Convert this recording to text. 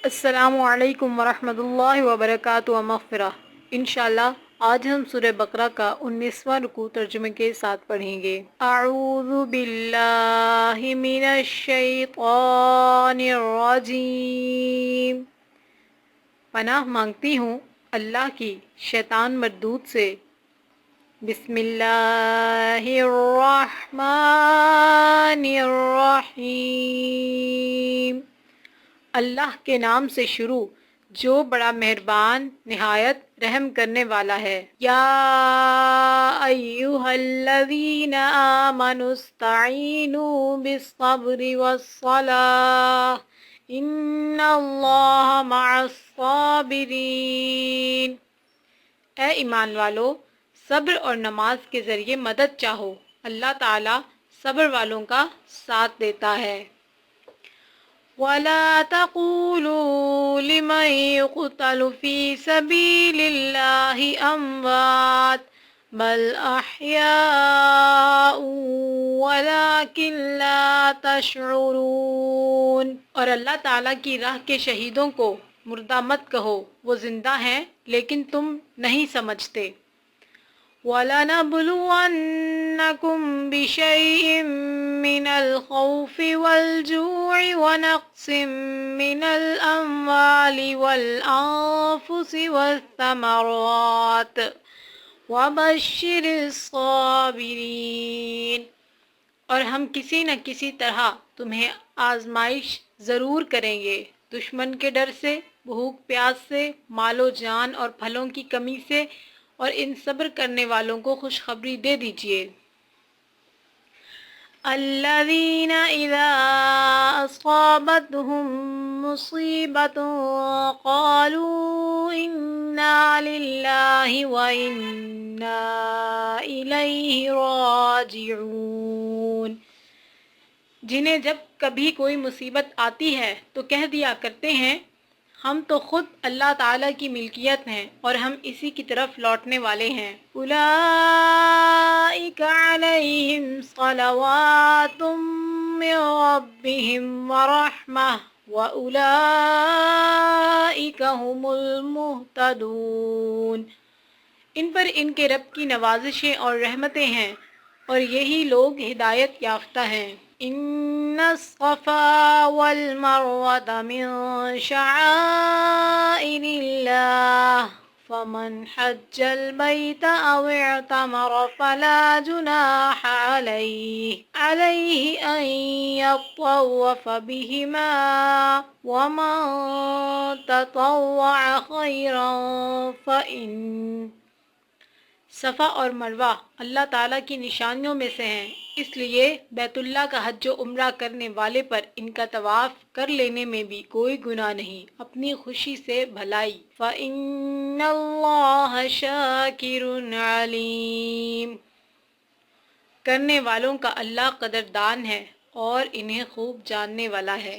السلام علیکم ورحمۃ اللہ وبرکاتہ و مغفرہ۔ انشاءاللہ آج ہم سورہ بقرہ کا 19واں رکوع ترجمے کے ساتھ پڑھیں گے۔ اعوذ باللہ من الشیطان الرجیم، پناہ مانگتی ہوں اللہ کی شیطان مردود سے۔ بسم اللہ الرحمن الرحیم، اللہ کے نام سے شروع جو بڑا مہربان نہایت رحم کرنے والا ہے۔ یا ایھا الذین آمنوا استعینوا بالصبر والصلاۃ ان اللہ مع الصابرین، اے ایمان والو صبر اور نماز کے ذریعے مدد چاہو، اللہ تعالی صبر والوں کا ساتھ دیتا ہے۔ وَلَا تَقُولُوا لِمَن يُقْتَلُ فِي سَبِيلِ اللَّهِ أَمْوَاتٌ بَلْ أَحْيَاءٌ وَلَٰكِن لَّا تَشْعُرُونَ، اور اللہ تعالیٰ کی راہ کے شہیدوں کو مردہ مت کہو، وہ زندہ ہیں لیکن تم نہیں سمجھتے۔ وَلَنَبْلُوَنَّكُم بِشَيْءٍ مِّنَ الْخَوْفِ وَالْجُوعِ وَنَقْصٍ مِّنَ الْأَمْوَالِ وَالْأَنفُسِ وَالثَّمَرَاتِ وَبَشِّرِ الصَّابِرِينَ، اور ہم کسی نہ کسی طرح تمہیں آزمائش ضرور کریں گے، دشمن کے ڈر سے، بھوک پیاس سے، مال و جان اور پھلوں کی کمی سے، اور ان صبر کرنے والوں کو خوشخبری دے دیجیے۔ الذین اذا اصابتهم مصیبۃ قالوا انا للہ وانا الیہ راجعون، جنہیں جب کبھی کوئی مصیبت آتی ہے تو کہہ دیا کرتے ہیں ہم تو خود اللہ تعالیٰ کی ملکیت ہیں اور ہم اسی کی طرف لوٹنے والے ہیں۔ اولئک علیہم صلوات من ربہم ورحمہ واولئک هم المہتدون، ان پر ان کے رب کی نوازشیں اور رحمتیں ہیں اور یہی لوگ ہدایت یافتہ ہیں۔ ان الصفا والمروة من شعائر اللہ فمن حج البیت او اعتمر فلا جناح علیہ ان یطوف بہما ومن تطوع خیرا فإن، صفا اور مروہ اللہ تعالیٰ کی نشانیوں میں سے ہیں، اس لیے بیت اللہ کا حج و عمرہ کرنے والے پر ان کا طواف کر لینے میں بھی کوئی گناہ نہیں، اپنی خوشی سے بھلائی۔ فَإِنَّ اللَّهَ شَاكِرٌ عَلِيمٌ، کرنے والوں کا اللہ قدردان ہے اور انہیں خوب جاننے والا ہے۔